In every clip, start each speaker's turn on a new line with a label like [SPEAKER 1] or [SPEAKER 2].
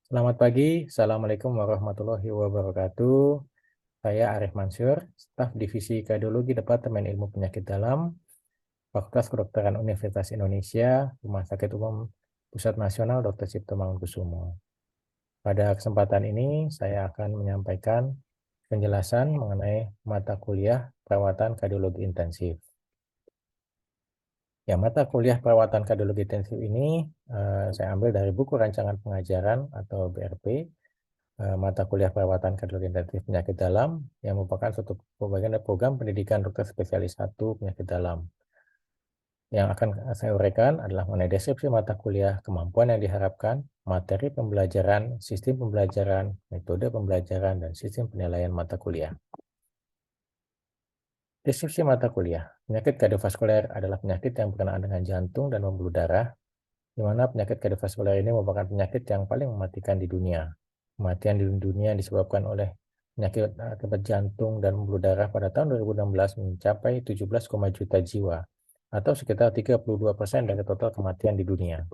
[SPEAKER 1] Selamat pagi, Assalamualaikum warahmatullahi wabarakatuh. Saya Arif Mansur, staf Divisi Kardiologi Departemen Ilmu Penyakit Dalam, Fakultas Kedokteran Universitas Indonesia, Rumah Sakit Umum Pusat Nasional Dr. Cipto Mangunkusumo. Pada kesempatan ini, saya akan menyampaikan penjelasan mengenai mata kuliah perawatan kardiologi intensif. Ya, mata kuliah perawatan kardiologi intensif ini saya ambil dari buku rancangan pengajaran atau BRP, mata kuliah perawatan kardiologi intensif penyakit dalam yang merupakan suatu bagian dari program pendidikan dokter spesialis 1 penyakit dalam. Yang akan saya uraikan adalah mengenai deskripsi mata kuliah, kemampuan yang diharapkan, materi pembelajaran, sistem pembelajaran, metode pembelajaran, dan sistem penilaian mata kuliah. Deskripsi mata kuliah. Penyakit kardiovaskuler adalah penyakit yang berkenaan dengan jantung dan pembuluh darah, di mana penyakit kardiovaskuler ini merupakan penyakit yang paling mematikan di dunia. Kematian di dunia disebabkan oleh penyakit akibat jantung dan pembuluh darah pada tahun 2016 mencapai 17, juta jiwa, atau sekitar 32% dari total kematian di dunia.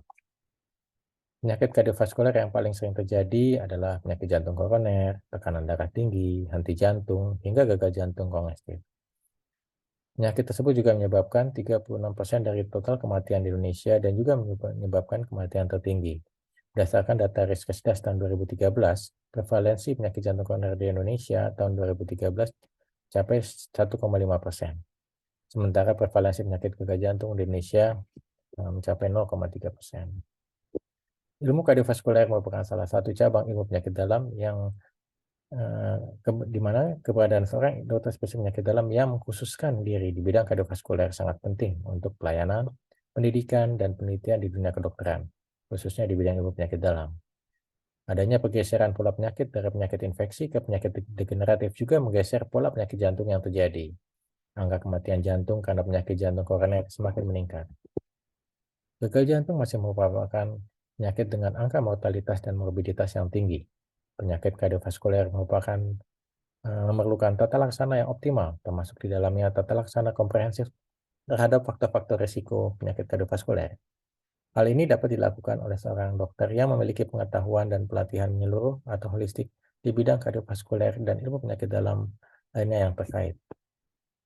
[SPEAKER 1] Penyakit kardiovaskuler yang paling sering terjadi adalah penyakit jantung koroner, tekanan darah tinggi, henti jantung, hingga gagal jantung kongestif. Penyakit tersebut juga menyebabkan 36% dari total kematian di Indonesia dan juga menyebabkan kematian tertinggi. Berdasarkan data Riskesdas tahun 2013, prevalensi penyakit jantung koroner di Indonesia tahun 2013 capai 1,5%. Sementara prevalensi penyakit gagal jantung di Indonesia mencapai 0,3%. Ilmu kardiovaskuler merupakan salah satu cabang ilmu penyakit dalam yang di mana keberadaan seorang dokter spesialis penyakit dalam yang mengkhususkan diri di bidang kardiovaskuler sangat penting untuk pelayanan, pendidikan, dan penelitian di dunia kedokteran, khususnya di bidang ilmu penyakit dalam. Adanya pergeseran pola penyakit dari penyakit infeksi ke penyakit degeneratif juga menggeser pola penyakit jantung yang terjadi. Angka kematian jantung karena penyakit jantung koroner semakin meningkat. Gagal jantung masih merupakan penyakit dengan angka mortalitas dan morbiditas yang tinggi. Penyakit kardiovaskuler merupakan memerlukan tata laksana yang optimal, termasuk di dalamnya tata laksana komprehensif terhadap faktor-faktor risiko penyakit kardiovaskuler. Hal ini dapat dilakukan oleh seorang dokter yang memiliki pengetahuan dan pelatihan menyeluruh atau holistik di bidang kardiovaskuler dan ilmu penyakit dalam lainnya yang terkait.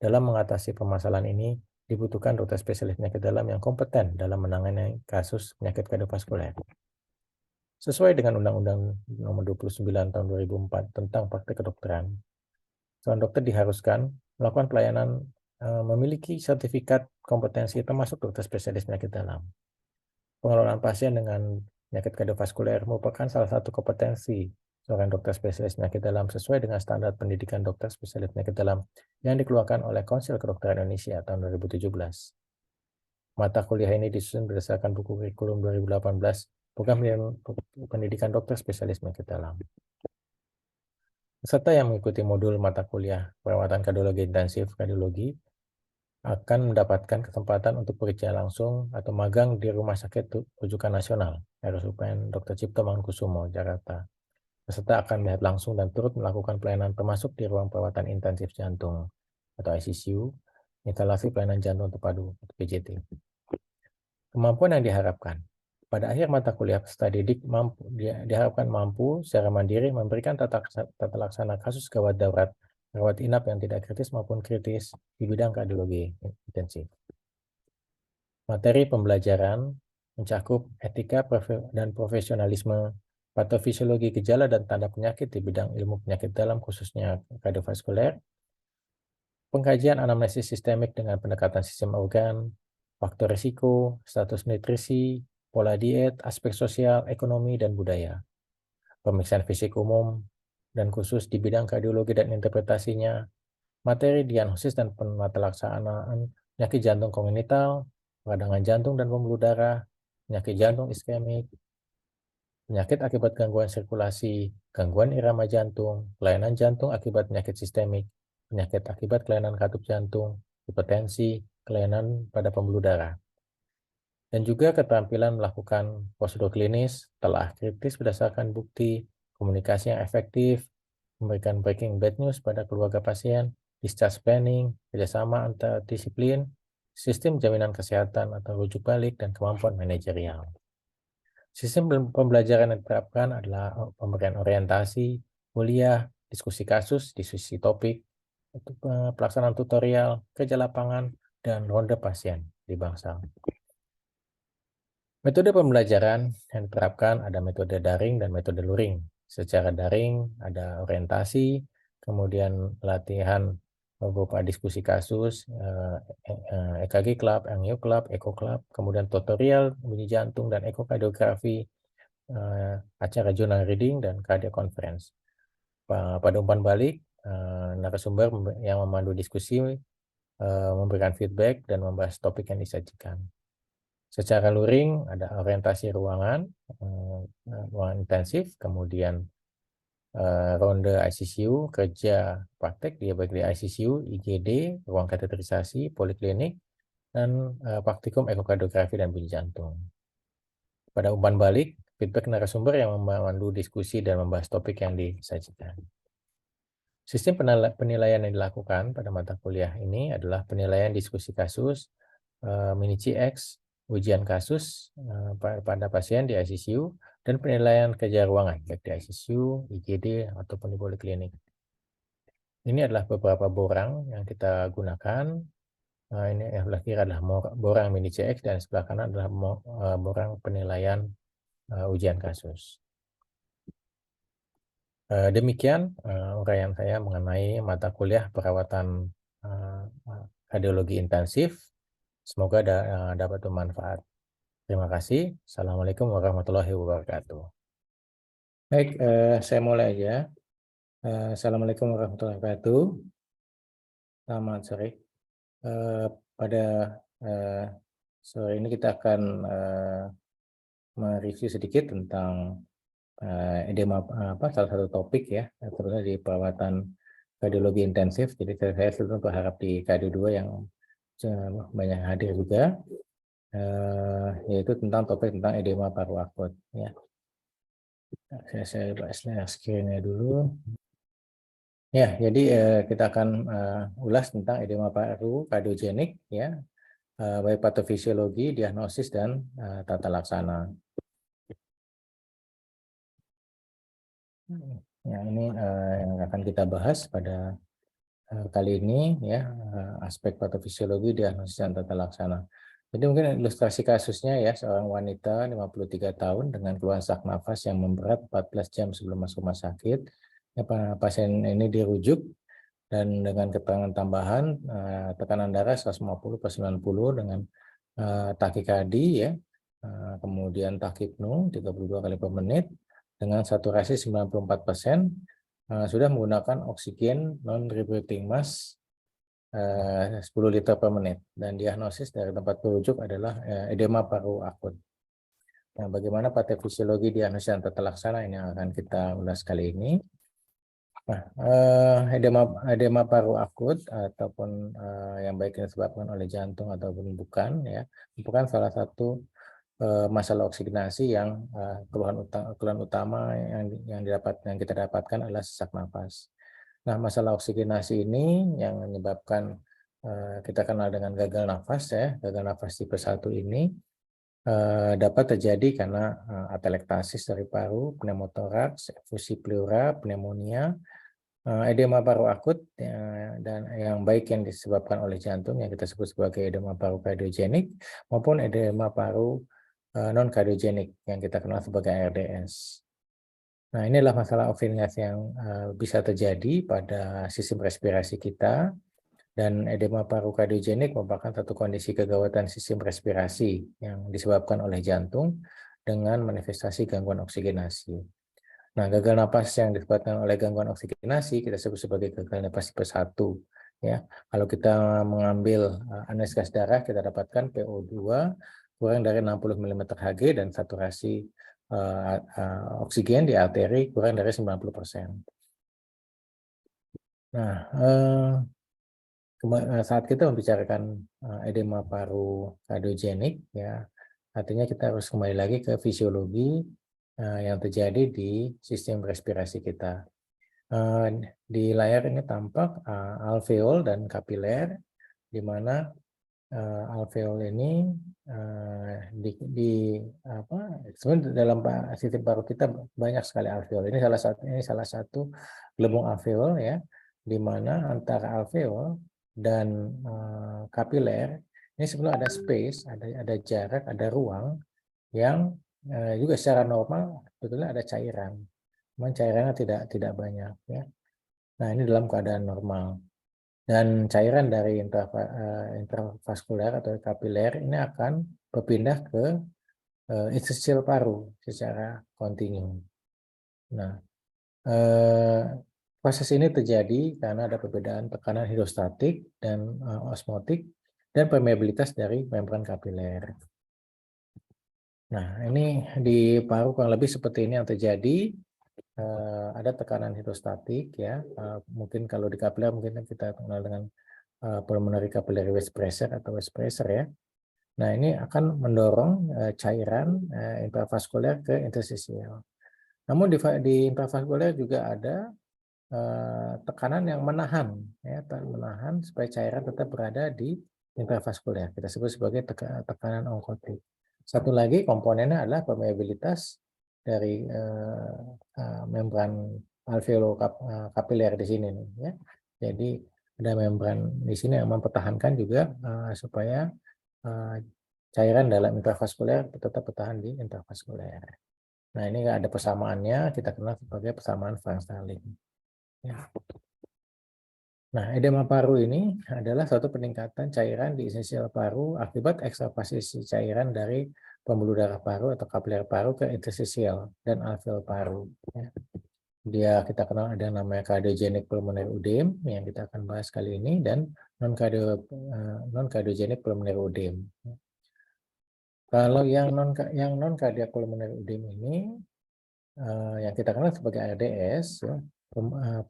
[SPEAKER 1] Dalam mengatasi permasalahan ini, dibutuhkan dokter spesialis penyakit dalam yang kompeten dalam menangani kasus penyakit kardiovaskuler. Sesuai dengan Undang-Undang Nomor 29 Tahun 2004 tentang praktek kedokteran, seorang dokter diharuskan melakukan pelayanan memiliki sertifikat kompetensi termasuk dokter spesialis penyakit dalam. Pengelolaan pasien dengan penyakit kardiovaskuler merupakan salah satu kompetensi seorang dokter spesialis penyakit dalam sesuai dengan standar pendidikan dokter spesialis penyakit dalam yang dikeluarkan oleh Konsil Kedokteran Indonesia tahun 2017. Mata kuliah ini disusun berdasarkan buku kurikulum 2018 Program Pendidikan Dokter Spesialis Penyakit Dalam. Peserta yang mengikuti modul mata kuliah perawatan kardiologi intensif kardiologi akan mendapatkan kesempatan untuk bekerja langsung atau magang di Rumah Sakit Rujukan Nasional RSUPN Dr. Cipto Mangunkusumo, Jakarta. Peserta akan melihat langsung dan turut melakukan pelayanan termasuk di ruang perawatan intensif jantung atau ICU, instalasi pelayanan jantung terpadu atau PJT. Kemampuan yang diharapkan. Pada akhir mata kuliah peserta didik diharapkan mampu secara mandiri memberikan tata laksana kasus gawat darurat, rawat inap yang tidak kritis maupun kritis di bidang kardiologi intensif. Materi pembelajaran mencakup etika dan profesionalisme, patofisiologi gejala dan tanda penyakit di bidang ilmu penyakit dalam khususnya kardiovaskuler, pengkajian anamnesis sistemik dengan pendekatan sistem organ, faktor risiko, status nutrisi, pola diet, aspek sosial, ekonomi, dan budaya. Pemeriksaan fisik umum dan khusus di bidang kardiologi dan interpretasinya, materi diagnosis dan penata laksanaan penyakit jantung kongenital, peradangan jantung dan pembuluh darah, penyakit jantung iskemik, penyakit akibat gangguan sirkulasi, gangguan irama jantung, kelainan jantung akibat penyakit sistemik, penyakit akibat kelainan katup jantung, hipertensi, kelainan pada pembuluh darah. Dan juga keterampilan melakukan prosedur klinis, telah kritis berdasarkan bukti, komunikasi yang efektif, memberikan breaking bad news pada keluarga pasien, discharge planning, kerjasama antar disiplin, sistem jaminan kesehatan atau rujuk balik, dan kemampuan manajerial. Sistem pembelajaran yang diterapkan adalah pemberian orientasi, kuliah, diskusi kasus, diskusi topik, pelaksanaan tutorial, kerja lapangan, dan ronde pasien di bangsal. Metode pembelajaran yang diterapkan ada metode daring dan metode luring. Secara daring ada orientasi, kemudian latihan berupa diskusi kasus, EKG Club, Angio Club, Echo Club, kemudian tutorial bunyi jantung dan ekokardiografi, acara journal reading, dan cardio conference. Pada umpan balik, narasumber yang memandu diskusi memberikan feedback dan membahas topik yang disajikan. Secara luring ada orientasi ruangan, ruangan intensif, kemudian ronde ICCU, kerja praktek dia baik di ICCU, IGD, ruang kateterisasi, poliklinik, dan praktikum ekokardiografi dan bunyi jantung. Pada umpan balik, feedback narasumber yang memandu diskusi dan membahas topik yang disajikan. Sistem penilaian yang dilakukan pada mata kuliah ini adalah penilaian diskusi kasus, mini CX, ujian kasus pada pasien di ICCU, dan penilaian kerja ruangan, baik di ICCU, IGD, ataupun di poliklinik. Ini adalah beberapa borang yang kita gunakan. Ini yang sebelah kiri adalah borang mini CX, dan sebelah kanan adalah borang penilaian ujian kasus. Demikian uraian saya mengenai mata kuliah perawatan kardiologi intensif. Semoga dapat bermanfaat. Terima kasih. Assalamualaikum warahmatullahi wabarakatuh. Baik, saya mulai aja. Assalamualaikum warahmatullahi wabarakatuh. Selamat sore. Pada sore ini kita akan mereview sedikit tentang edema, salah satu topik ya, terutama di perawatan kardiologi intensif. Jadi saya selalu berharap di kardio 2 yang banyak hadir juga, yaitu tentang topik tentang edema paru akut. Ya. Saya share screen-nya dulu. Ya, jadi kita akan ulas tentang edema paru kardiogenik, ya, baik patofisiologi, diagnosis, dan tata laksana. Ya, ini yang akan kita bahas pada kali ini, ya, aspek patofisiologi, diagnosis, dan tata laksana. Jadi mungkin ilustrasi kasusnya ya, seorang wanita 53 tahun dengan keluhan sesak nafas yang memberat 14 jam sebelum masuk rumah sakit. Ya, pasien ini dirujuk dan dengan keterangan tambahan tekanan darah 150/90 dengan takikardi, ya, kemudian takipnu 32 kali per menit dengan saturasi 94%, sudah menggunakan oksigen non-rebreathing mask 10 liter per menit, dan diagnosis dari tempat rujuk adalah edema paru akut. Nah, bagaimana patofisiologi, diagnosis, dan tata laksana ini yang akan kita ulas kali ini. Nah, edema paru akut ataupun yang baik disebabkan oleh jantung ataupun bukan, ya, merupakan salah satu masalah oksigenasi yang keluhan utama yang kita dapatkan adalah sesak nafas. Nah, masalah oksigenasi ini yang menyebabkan kita kenal dengan gagal nafas, ya, gagal nafas tipe 1 ini dapat terjadi karena atelektasis dari paru, pneumotoraks, efusi pleura, pneumonia, edema paru akut, dan yang baik yang disebabkan oleh jantung yang kita sebut sebagai edema paru kardiogenik maupun edema paru non kardiogenik yang kita kenal sebagai ARDS. Nah, inilah masalah oksigenasi yang bisa terjadi pada sistem respirasi kita, dan edema paru kardiogenik merupakan satu kondisi kegawatan sistem respirasi yang disebabkan oleh jantung dengan manifestasi gangguan oksigenasi. Nah, gagal napas yang disebabkan oleh gangguan oksigenasi kita sebut sebagai gagal napas tipe 1. Ya, kalau kita mengambil analisis darah, kita dapatkan PO2 kurang dari 60 mm Hg dan saturasi oksigen di arteri kurang dari 90%. Nah, saat kita membicarakan edema paru kardiogenik, ya, artinya kita harus kembali lagi ke fisiologi yang terjadi di sistem respirasi kita. Di layar ini tampak alveol dan kapiler, di mana alveol ini sebenarnya dalam sistem paru kita banyak sekali alveol. Ini salah satu gelembung alveol ya, di mana antara alveol dan kapiler ini sebenarnya ada space, ada jarak, ada ruang yang juga secara normal sebetulnya ada cairan. Cuman cairannya tidak banyak ya. Nah, ini dalam keadaan normal. Dan cairan dari intravaskuler atau kapiler ini akan berpindah ke interstisial paru secara kontinu. Nah, proses ini terjadi karena ada perbedaan tekanan hidrostatik dan osmotik dan permeabilitas dari membran kapiler. Nah, ini di paru kurang lebih seperti ini yang terjadi. Ada tekanan hidrostatik ya. Mungkin kalau di kapiler mungkin kita kenal dengan pulmonary capillary waste pressure atau waste pressure ya. Nah, ini akan mendorong cairan intravaskuler ke interstisial. Namun di intravaskuler juga ada tekanan yang menahan ya, menahan supaya cairan tetap berada di intravaskuler. Kita sebut sebagai tekanan onkotik. Satu lagi komponennya adalah permeabilitas dari membran alveolo-kapiler di sini nih ya. Jadi ada membran di sini yang mempertahankan juga supaya cairan dalam intravaskuler tetap bertahan di intravaskuler. Nah, ini ada persamaannya, kita kenal sebagai persamaan Frank Starling. Ya. Nah, edema paru ini adalah suatu peningkatan cairan di interstisial paru akibat ekstravasasi cairan dari pembuluh darah paru atau kapiler paru ke interstisial dan alveol paru. Ya. Kita kenal ada namanya cardiogenic pulmonary edema yang kita akan bahas kali ini dan non-cardiogenic pulmonary edema. Kalau yang non cardiac pulmonary edema ini yang kita kenal sebagai ARDS, ya,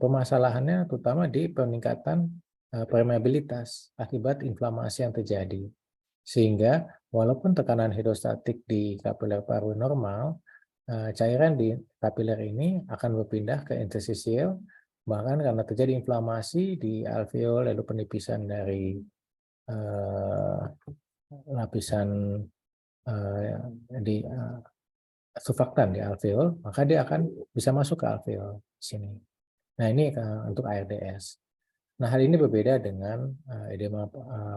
[SPEAKER 1] permasalahannya terutama di peningkatan permeabilitas akibat inflamasi yang terjadi. Sehingga walaupun tekanan hidrostatik di kapiler paru normal, cairan di kapiler ini akan berpindah ke interstisial, bahkan karena terjadi inflamasi di alveol lalu penipisan dari lapisan di surfaktan di alveol, maka dia akan bisa masuk ke alveol sini. Nah, ini untuk ARDS. Nah, hal ini berbeda dengan edema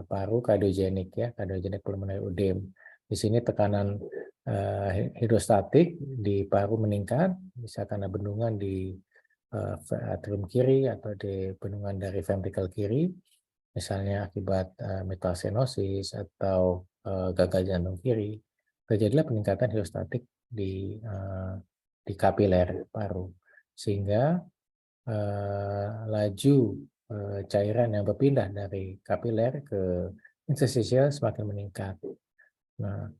[SPEAKER 1] paru kardiogenik ya, cardiogenic pulmonary edema. Di sini tekanan hidrostatik di paru meningkat, bisa karena bendungan di atrium kiri atau di bendungan dari ventricle kiri, misalnya akibat mitral stenosis atau gagal jantung kiri. Terjadilah peningkatan hidrostatik di kapiler paru, sehingga laju cairan yang berpindah dari kapiler ke interstisial semakin meningkat. Nah,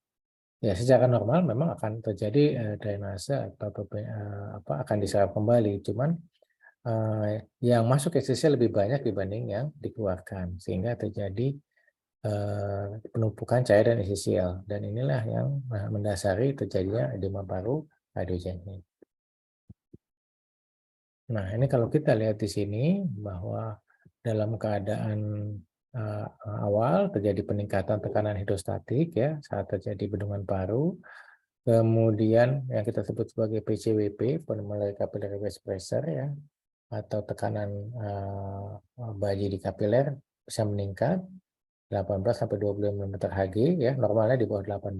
[SPEAKER 1] ya secara normal memang akan terjadi drainase atau akan diserap kembali, cuman yang masuk ke interstisial lebih banyak dibanding yang dikeluarkan, sehingga terjadi penumpukan cairan interstisial, dan inilah yang mendasari terjadinya edema paru kardiogenik. Nah, ini kalau kita lihat di sini bahwa dalam keadaan awal terjadi peningkatan tekanan hidrostatik ya saat terjadi bendungan paru, kemudian yang kita sebut sebagai PCWP, pulmonary capillary waste pressure ya, atau tekanan baji di kapiler bisa meningkat 18 sampai 25 mm Hg ya, normalnya di bawah 18.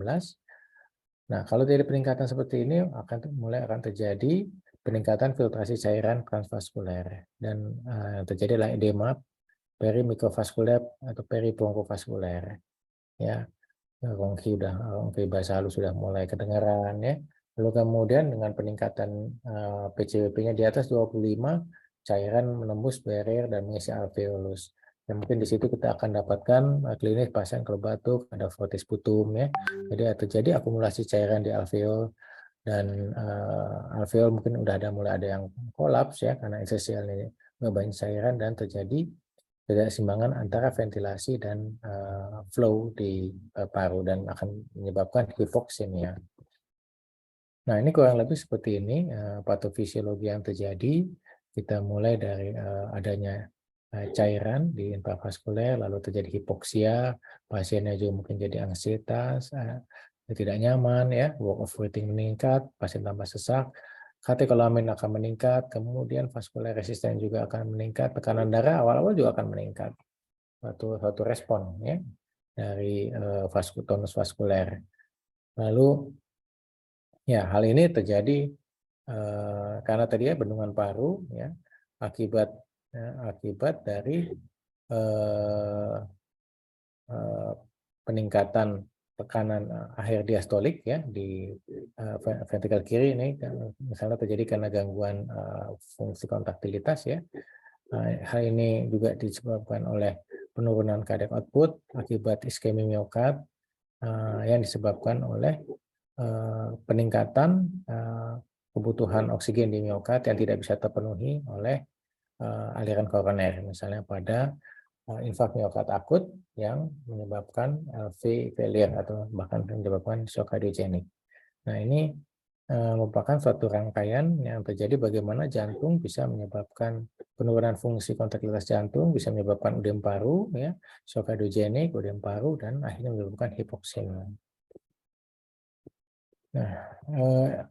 [SPEAKER 1] Nah, kalau terjadi peningkatan seperti ini mulai akan terjadi peningkatan filtrasi cairan transvaskuler dan terjadi adalah edema perimikrovaskuler atau peribronkofaskuler ya. Rongki bahasa halus sudah mulai kedengaran ya. Lalu kemudian dengan peningkatan PCWP-nya di atas 25, cairan menembus barrier dan mengisi alveolus. Dan mungkin di situ kita akan dapatkan klinis pasien kalau batuk, ada frotis putum ya. Jadi terjadi akumulasi cairan di alveol dan alveol mungkin mulai ada yang kolaps ya karena interstisial ini banyak cairan dan terjadi ketidakseimbangan antara ventilasi dan flow di paru dan akan menyebabkan hipoksemia. Nah, ini kurang lebih seperti ini patofisiologi yang terjadi. Kita mulai dari adanya cairan di intravaskuler, lalu terjadi hipoksia, pasiennya juga mungkin jadi ansietas, tidak nyaman, ya, walk of breathing meningkat, pasien tambah sesak, katekolamin akan meningkat, kemudian vaskular resisten juga akan meningkat, tekanan darah awal-awal juga akan meningkat, suatu respon, ya, dari tonus vaskuler. Lalu, ya, hal ini terjadi karena tadi ya bendungan paru, ya, akibat dari peningkatan tekanan akhir diastolik, ya, di ventrikel kiri ini, misalnya terjadi karena gangguan fungsi kontaktilitas, ya. Hal ini juga disebabkan oleh penurunan cardiac output akibat iskemi miokard yang disebabkan oleh peningkatan kebutuhan oksigen di miokard yang tidak bisa terpenuhi oleh aliran koroner, misalnya pada infak miokard akut yang menyebabkan LV failure atau bahkan menyebabkan shock kardiogenik. Nah, ini merupakan suatu rangkaian yang terjadi bagaimana jantung bisa menyebabkan penurunan fungsi kontraktilitas jantung, bisa menyebabkan ödem paru, ya, shock kardiogenik, ödem paru, dan akhirnya menyebabkan hipoksia. Nah,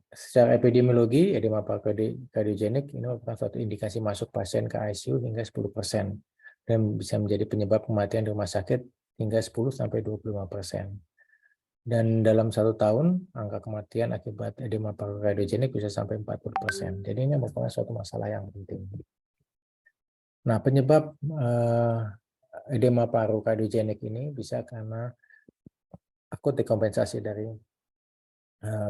[SPEAKER 1] secara epidemiologi, edema kardiogenik ini merupakan suatu indikasi masuk pasien ke ICU hingga 10% dan bisa menjadi penyebab kematian di rumah sakit hingga 10-25%. Dan dalam 1 tahun, angka kematian akibat edema kardiogenik bisa sampai 40%. Jadi ini merupakan suatu masalah yang penting. Nah, penyebab edema paru kardiogenik ini bisa karena akut dekompensasi dari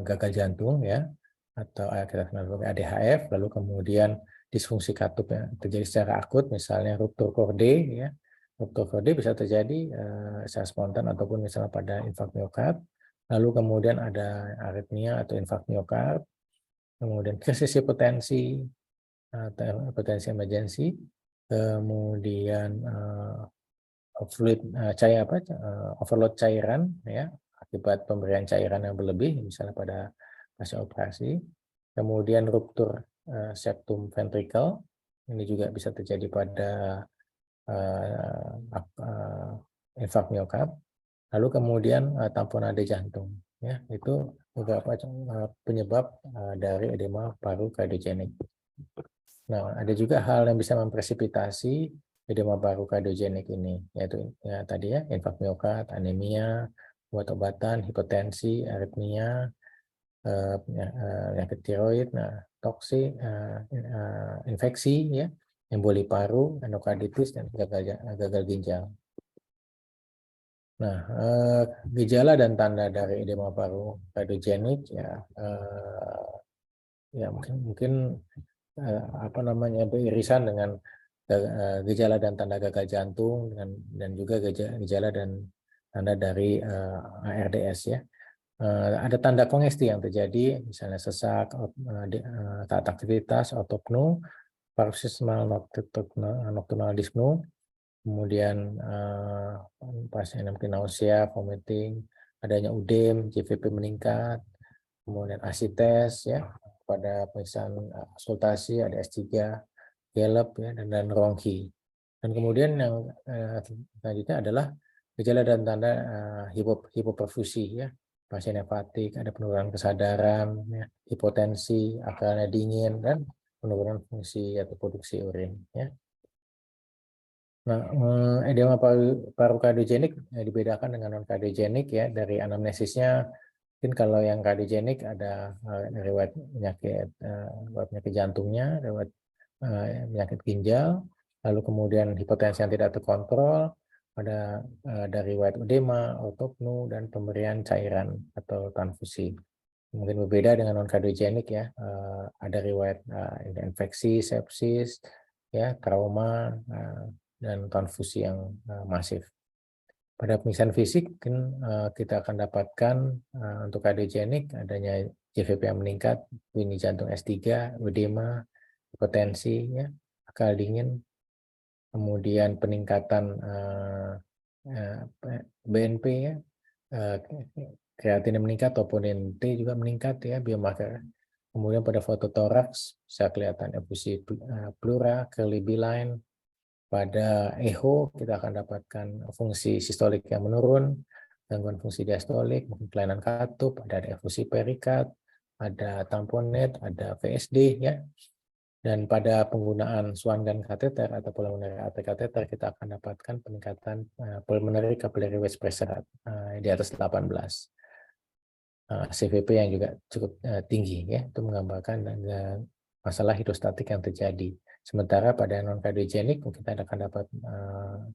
[SPEAKER 1] gagal jantung, ya, atau kita kenal sebagai ADHF, lalu kemudian disfungsi katup yang terjadi secara akut, misalnya ruptur korde, ya. Ruptur korde bisa terjadi secara spontan ataupun misalnya pada infak miokard, lalu kemudian ada aritmia atau infak miokard, kemudian krisis hipotensi atau hipotensi emergensi, kemudian fluid overload cairan, ya, akibat pemberian cairan yang berlebih, misalnya pada pasca operasi. Kemudian ruptur septum ventricle, ini juga bisa terjadi pada infak miokard. Lalu kemudian tamponade jantung, ya, itu beberapa penyebab dari edema paru kardiogenik. Nah, ada juga hal yang bisa mempresipitasi edema paru kardiogenik ini, yaitu ya tadi ya infak miokard, anemia, obat-obatan, hipotensi, aritmia, penyakit tiroid, nah, toksi, infeksi, ya, emboli paru, endokarditis, dan gagal ginjal. Nah, gejala dan tanda dari edema paru kardiogenik, ya mungkin beririsan dengan gejala dan tanda gagal jantung dan juga gejala dan tanda dari ARDS, ya. Ada tanda kongesti yang terjadi, misalnya sesak, taat aktivitas, autopnu, paroxysmal nocturnal dyspnea, kemudian pasien mungkin nausea, vomiting, adanya udem, JVP meningkat, kemudian asites, ya, pada pemeriksaan auskultasi ada S3, Gallup, ya, dan Ronchi. Dan kemudian yang selanjutnya adalah gejala dan tanda hipoperfusi, ya, pasien hepatik, ada penurunan kesadaran, ya, hipotensi, akalnya dingin, dan penurunan fungsi atau produksi urin, ya. Nah, edema paru kardiogenik dibedakan dengan non kardiogenik, ya, dari anamnesisnya. Mungkin kalau yang kardiogenik ada riwayat penyakit jantungnya, riwayat penyakit ginjal, lalu kemudian hipertensi yang tidak terkontrol, ada dari riwayat edema, autopnu, dan pemberian cairan atau transfusi. Mungkin berbeda dengan non kardiogenik, ya, ada riwayat infeksi, sepsis, ya, trauma, dan transfusi yang masif. Pada pemeriksaan fisik kita akan dapatkan untuk kardiogenik adanya JVP yang meningkat, bunyi jantung S3, edema, hipotensi, ya, akal dingin, kemudian peningkatan BNP, ya, kreatinina meningkat, troponin T juga meningkat, ya, biomarker. Kemudian pada fototoraks bisa kelihatan efusi pleura, curly B-line, Pada echo kita akan dapatkan fungsi sistolik yang menurun, gangguan fungsi diastolik, mungkin kelainan katup, ada efusi perikard, ada tamponet, ada VSD ya. Dan pada penggunaan Swan-Ganz kateter atau pulmonary artery kateter kita akan dapatkan peningkatan pulmonary capillary wedge pressure di atas 18. CVP yang juga cukup tinggi ya, itu menggambarkan masalah hidrostatik yang terjadi. Sementara pada non-kardiogenik kita akan dapat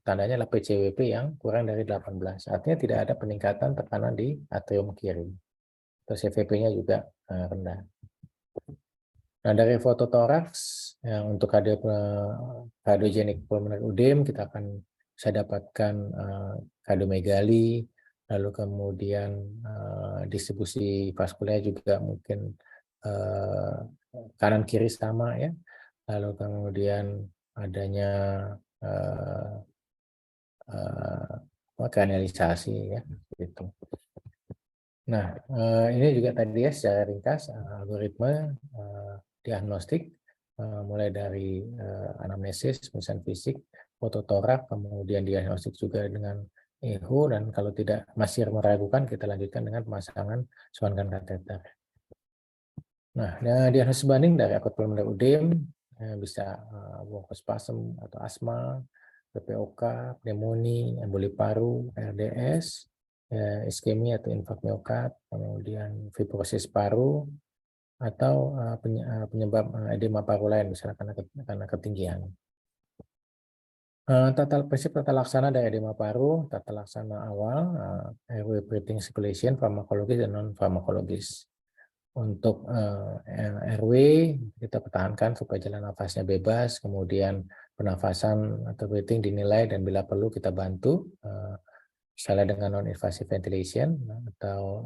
[SPEAKER 1] tandanya adalah PCWP yang kurang dari 18. Artinya tidak ada peningkatan tekanan di atrium kiri. Atau CVP-nya juga rendah. Nah, dari fototoraks untuk kardiogenik pulmonary edema kita akan bisa dapatkan kardiomegali, lalu kemudian distribusi vaskuler juga mungkin kanan kiri sama ya, lalu kemudian adanya kanalisasi ya gitu. Nah, ini juga tadi ya secara ringkas algoritma diagnostik mulai dari anamnesis, pemeriksaan fisik, fototorak, kemudian diagnostik juga dengan echo, dan kalau tidak masih meragukan kita lanjutkan dengan pemasangan Swan-Ganz kateter. Nah, diagnosis banding dari akut pulmonary edema bisa bronkospasm atau asma, PPOK, pneumonia, emboli paru, RDS, iskemia atau infak miokard, kemudian fibrosis paru, atau penyebab edema paru lain, misalnya karena ketinggian. Prinsip tata laksana dari edema paru, tata laksana awal, airway breathing circulation, farmakologis dan non-farmakologis. Untuk airway, kita pertahankan supaya jalan nafasnya bebas, kemudian pernafasan atau breathing dinilai dan bila perlu kita bantu, misalnya dengan non-invasive ventilation atau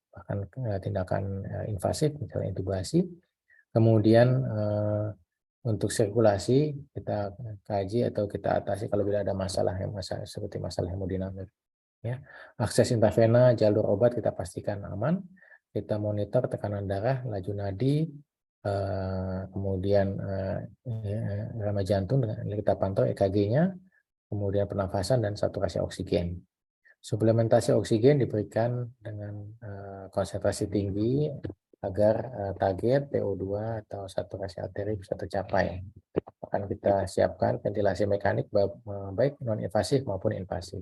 [SPEAKER 1] bahkan tindakan invasif, misalnya intubasi. Kemudian untuk sirkulasi kita kaji atau kita atasi kalau bila ada masalah seperti masalah hemodinamik. Ya. Akses intravena, jalur obat kita pastikan aman. Kita monitor tekanan darah, laju nadi, kemudian irama jantung, kita pantau EKG-nya, kemudian pernafasan dan saturasi oksigen. Suplementasi oksigen diberikan dengan konsentrasi tinggi agar target PO2 atau saturasi arteri bisa tercapai. Akan kita siapkan ventilasi mekanik baik non-invasif maupun invasif.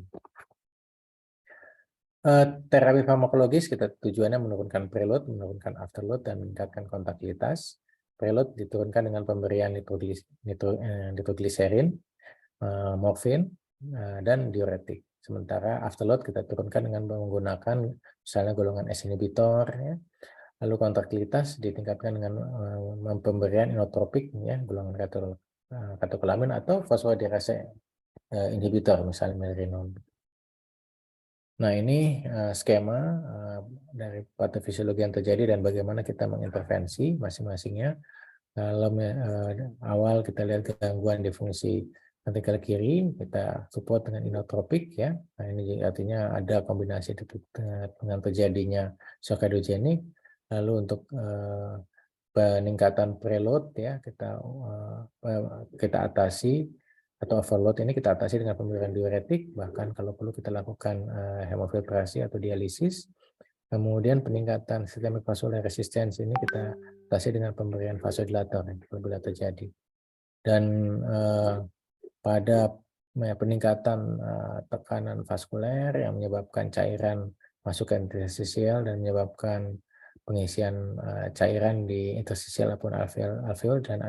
[SPEAKER 1] Terapi farmakologis kita tujuannya menurunkan preload, menurunkan afterload, dan meningkatkan kontaktivitas. Preload diturunkan dengan pemberian nitrogliserin, morfin, dan diuretik. Sementara afterload kita turunkan dengan menggunakan misalnya golongan S inhibitor, ya. Lalu kontaktivitas ditingkatkan dengan pemberian inotropik, ya, golongan katokolamin atau fosfodiesterase inhibitor, misalnya milrinone. Nah, ini skema dari patofisiologi yang terjadi dan bagaimana kita mengintervensi masing-masingnya. Kalau awal kita lihat gangguan di fungsi ventrikel kiri, kita support dengan inotropik ya. Nah, ini artinya ada kombinasi dengan terjadinya shock kardiogenik. Lalu untuk peningkatan preload ya, kita atasi, atau overload ini kita atasi dengan pemberian diuretik, bahkan kalau perlu kita lakukan hemofiltrasi atau dialisis. Kemudian peningkatan sistemik vascular resistance ini kita atasi dengan pemberian vasodilator apabila terjadi. Dan pada peningkatan tekanan vaskuler yang menyebabkan cairan masuk ke interstisial dan menyebabkan pengisian cairan di interstisial maupun alveol dan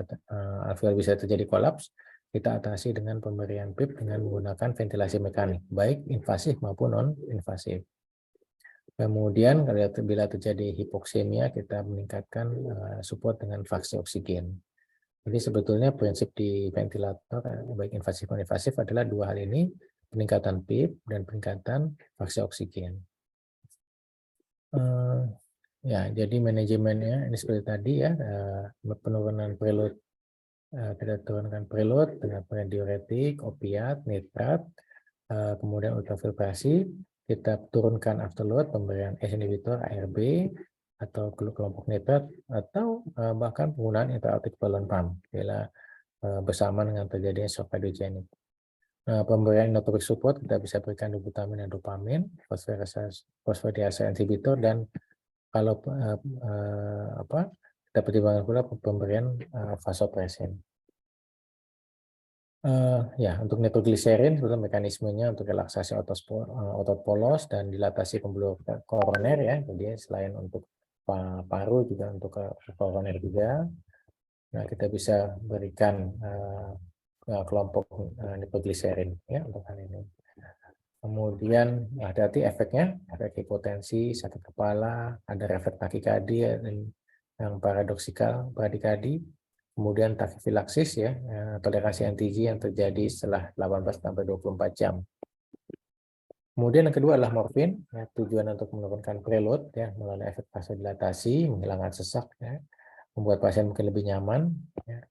[SPEAKER 1] alveol bisa terjadi kolaps, kita atasi dengan pemberian PIP dengan menggunakan ventilasi mekanik, baik invasif maupun non-invasif. Kemudian bila terjadi hipoksemia, kita meningkatkan support dengan faksi oksigen. Jadi sebetulnya prinsip di ventilator, baik invasif non invasif, adalah dua hal ini, peningkatan PIP dan peningkatan faksi oksigen. Ya, jadi manajemennya ini seperti tadi ya, penurunan preload, kita turunkan preload dengan diuretik, opiat, nitrat, kemudian ultrafiltrasi, kita turunkan afterload, pemberian S inhibitor, ARB, atau kelompok nitrat, atau bahkan penggunaan intra-aortic balloon pump bila bersamaan dengan terjadinya shock kardiogenik. Pemberian inotropic support kita bisa berikan dopamine dan dopamin, fosfodiestase inhibitor, dan kalau kita pertimbangkan pula pemberian vasopresin. Ya, untuk nitrogliserin sebetulnya mekanismenya untuk relaksasi otot polos dan dilatasi pembuluh koroner ya. Jadi selain untuk paru juga untuk koroner juga. Nah, kita bisa berikan kelompok nitrogliserin ya untuk hal ini. Kemudian hati-hati efeknya, efek hipotensi, sakit kepala, ada refleks takikadi dan yang paradoksikal bradikadi, kemudian takifilaksis ya, toleransi anti-G yang terjadi setelah 18 sampai 24 jam. Kemudian yang kedua adalah morfin, ya, tujuan untuk menurunkan preload ya, melalui efek vasodilatasi, menghilangkan sesak ya, membuat pasien mungkin lebih nyaman ya.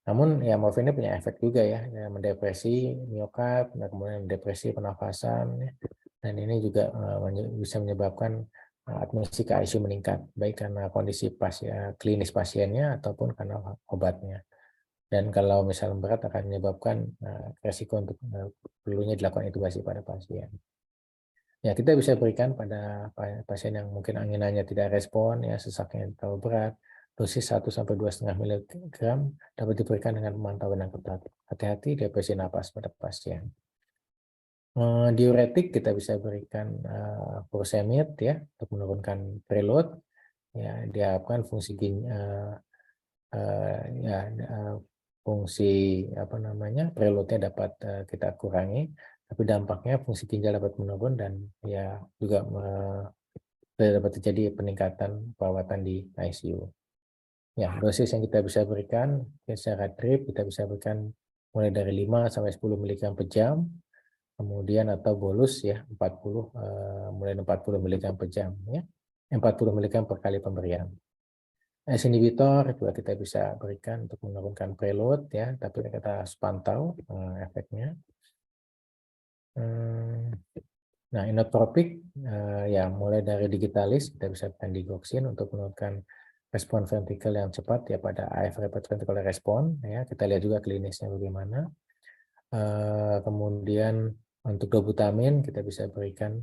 [SPEAKER 1] Namun ya morfin ini punya efek juga ya, mendepresi miokard, kemudian mendepresi pernafasan ya. Dan ini juga bisa menyebabkan admisi ke ICU meningkat, baik karena kondisi klinis pasiennya ataupun karena obatnya. Dan kalau misalnya berat akan menyebabkan resiko untuk perlunya dilakukan intubasi pada pasien. Ya, kita bisa berikan pada pasien yang mungkin anginannya tidak respon, ya sesaknya terlalu berat, dosis 1 sampai 2,5 mg dapat diberikan dengan pemantauan yang ketat. Hati-hati depresi napas pada pasien. Diuretik kita bisa berikan furosemid ya untuk menurunkan preload. Ya, diharapkan fungsi preloadnya dapat kita kurangi, tapi dampaknya fungsi ginjal dapat menurun dan ya juga dapat terjadi peningkatan perawatan di ICU. Ya, dosis yang kita bisa berikan secara drip kita bisa berikan mulai dari 5 sampai 10 mg per jam, kemudian atau bolus ya 40 mulai 40 mg per jam ya. 40 mg per kali pemberian. ACE inhibitor juga kita bisa berikan untuk menurunkan preload ya, tapi kita harus pantau efeknya. Nah, inotropik ya mulai dari digitalis kita bisa berikan digoxin untuk menurunkan respon ventrikel yang cepat ya pada AF rapid ventricular response ya. Kita lihat juga klinisnya bagaimana. Kemudian untuk dobutamin kita bisa berikan,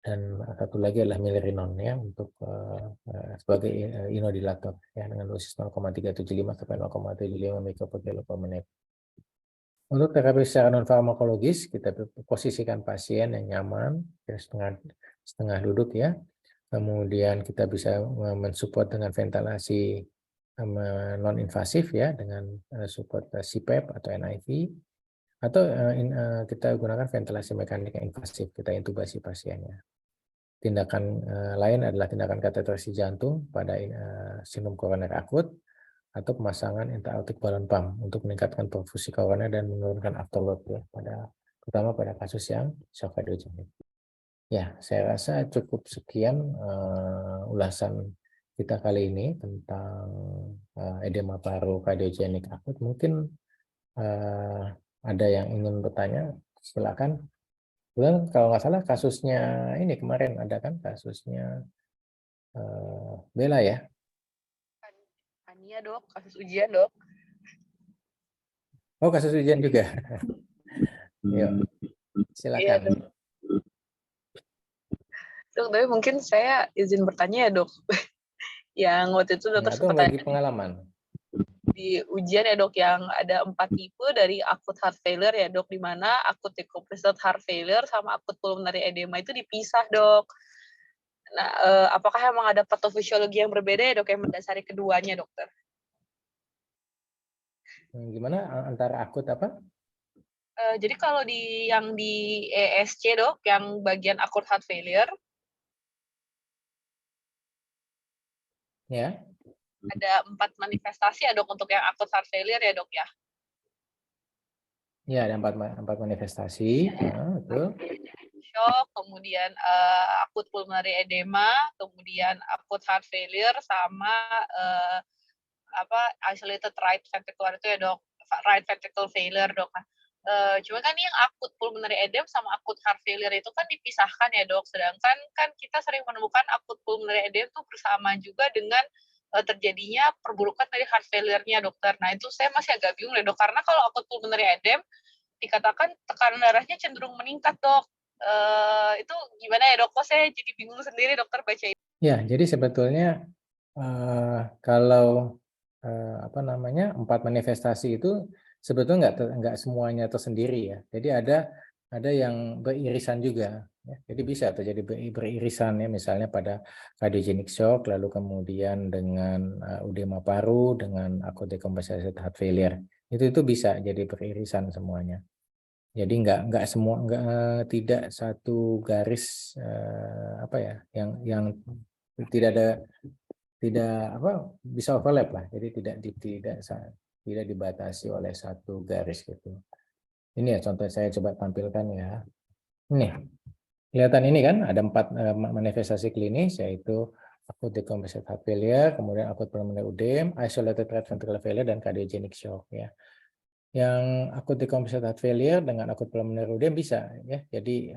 [SPEAKER 1] dan satu lagi adalah milirinon ya untuk sebagai inodilator ya dengan dosis 0,375 sampai 0,75 mikro per kilo per menit. Untuk terapi secara non farmakologis kita posisikan pasien yang nyaman ya, setengah duduk ya. Kemudian kita bisa mensupport dengan ventilasi non invasif ya dengan support CPAP atau NIV, atau kita gunakan ventilasi mekanik yang invasif, kita intubasi pasiennya. Tindakan lain adalah tindakan kateterisasi jantung pada sindrom koroner akut atau pemasangan intra-aortic balloon pump untuk meningkatkan perfusi koroner dan menurunkan afterload ya, terutama pada kasus yang shock kardiogenik. Ya, saya rasa cukup sekian ulasan kita kali ini tentang edema paru kardiogenik akut. Mungkin ada yang ingin bertanya, silakan. Kalau nggak salah kasusnya ini kemarin ada kan kasusnya Bella ya?
[SPEAKER 2] Ania dok, kasus ujian dok.
[SPEAKER 1] Oh, kasus ujian juga. Yuk, silakan.
[SPEAKER 2] Iya, dok. Dok, tapi mungkin saya izin bertanya ya dok. Yang waktu itu dokter
[SPEAKER 1] Ya, itu
[SPEAKER 2] sempat
[SPEAKER 1] bagi
[SPEAKER 2] tanya
[SPEAKER 1] pengalaman.
[SPEAKER 2] di ujian ya dok, yang ada 4 tipe dari akut heart failure ya dok, di mana akut decompressed heart failure sama akut pulmonary edema itu dipisah dok. Nah, apakah emang ada patofisiologi yang berbeda ya dok yang mendasari keduanya dokter?
[SPEAKER 1] Gimana antara akut apa?
[SPEAKER 2] Jadi kalau yang di ESC dok, yang bagian akut heart failure,
[SPEAKER 1] Ya.
[SPEAKER 2] ada 4 manifestasi ya dok untuk yang akut heart failure ya dok ya?
[SPEAKER 1] Ya, ada empat manifestasi. Betul.
[SPEAKER 2] Shock, kemudian akut pulmonary edema, kemudian akut heart failure, sama isolated right ventricular itu ya dok, right ventricle failure dok. Cuma kan yang akut pulmonary edema sama akut heart failure itu kan dipisahkan ya dok, sedangkan kan kita sering menemukan akut pulmonary edema itu bersama juga dengan terjadinya perburukan dari heart failure-nya dokter. Nah itu saya masih agak bingung ya dok, karena kalau akut pulmonary edema dikatakan tekanan darahnya cenderung meningkat, Dok. Itu gimana ya, Dok? Kok saya jadi bingung sendiri dokter baca itu.
[SPEAKER 1] Ya, jadi sebetulnya kalau apa namanya 4 manifestasi itu sebetulnya nggak semuanya tersendiri ya. Jadi ada yang beririsan juga. Ya. Jadi bisa terjadi beririsan ya, misalnya pada cardiogenic shock, lalu kemudian dengan edema paru, dengan acute decompensated heart failure. Itu bisa jadi beririsan semuanya. Jadi nggak semua tidak satu garis apa ya yang tidak apa bisa overlap lah. Jadi tidak dibatasi oleh satu garis gitu. Ini ya contoh saya coba tampilkan ya. Ini kelihatan ini kan ada 4 manifestasi klinis, yaitu acute decompensated heart failure, kemudian acute pulmonary edema, isolated right ventricular failure, dan cardiogenic shock ya. Yang acute decompensated heart failure dengan acute pulmonary edema bisa ya. Jadi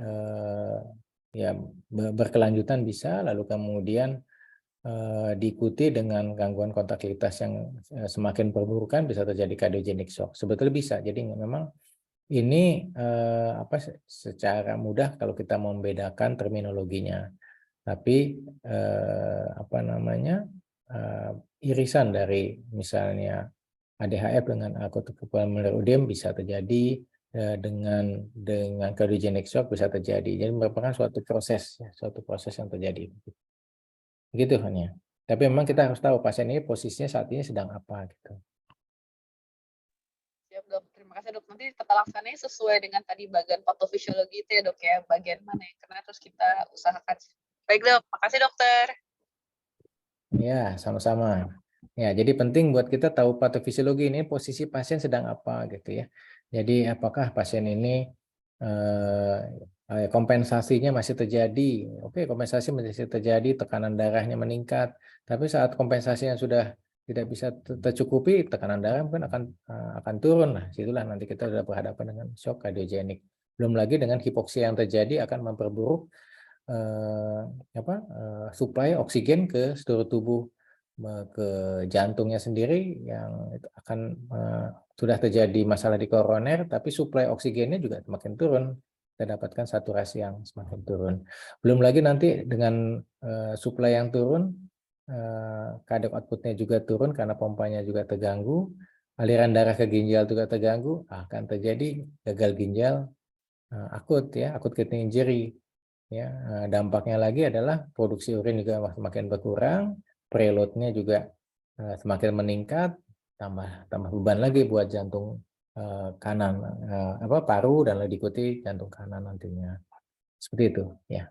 [SPEAKER 1] ya berkelanjutan bisa, lalu kemudian diikuti dengan gangguan kontraktilitas yang semakin perburukan, bisa terjadi cardiogenic shock. Sebetulnya bisa. Jadi memang ini apa secara mudah kalau kita membedakan terminologinya. Tapi apa namanya irisan dari misalnya ADHF dengan acute pulmonary edema bisa terjadi, dengan cardiogenic shock bisa terjadi. Jadi merupakan suatu proses yang terjadi. Begitu hanya. Tapi memang kita harus tahu pasien ini posisinya saat ini sedang apa gitu.
[SPEAKER 2] Siap, Dok. Terima kasih, Dok. Nanti tata laksananya sesuai dengan tadi bagian patofisiologi itu ya, Dok ya. Bagian mana yang kena terus kita usahakan. Baik, Dok. Makasih, dokter.
[SPEAKER 1] Ya, sama-sama. Ya, jadi penting buat kita tahu patofisiologi ini posisi pasien sedang apa gitu ya. Jadi apakah pasien ini kompensasinya masih terjadi. Oke, kompensasi masih terjadi, tekanan darahnya meningkat. Tapi saat kompensasi yang sudah tidak bisa tercukupi, tekanan darah mungkin akan turun. Nah, situlah nanti kita sudah berhadapan dengan shock kardiogenik. Belum lagi dengan hipoksia yang terjadi akan memperburuk suplai oksigen ke seluruh tubuh, ke jantungnya sendiri yang itu akan sudah terjadi masalah di koroner, tapi suplai oksigennya juga semakin turun. Kita dapatkan saturasi yang semakin turun. Belum lagi nanti dengan suplai yang turun, cardiac output-nya juga turun karena pompanya juga terganggu, aliran darah ke ginjal juga terganggu, akan terjadi gagal ginjal akut ya, akut kidney injury. Ya, dampaknya lagi adalah produksi urin juga semakin berkurang, preloadnya juga semakin meningkat, tambah beban lagi buat jantung kanan, paru, dan diikuti jantung kanan nantinya. Seperti itu ya.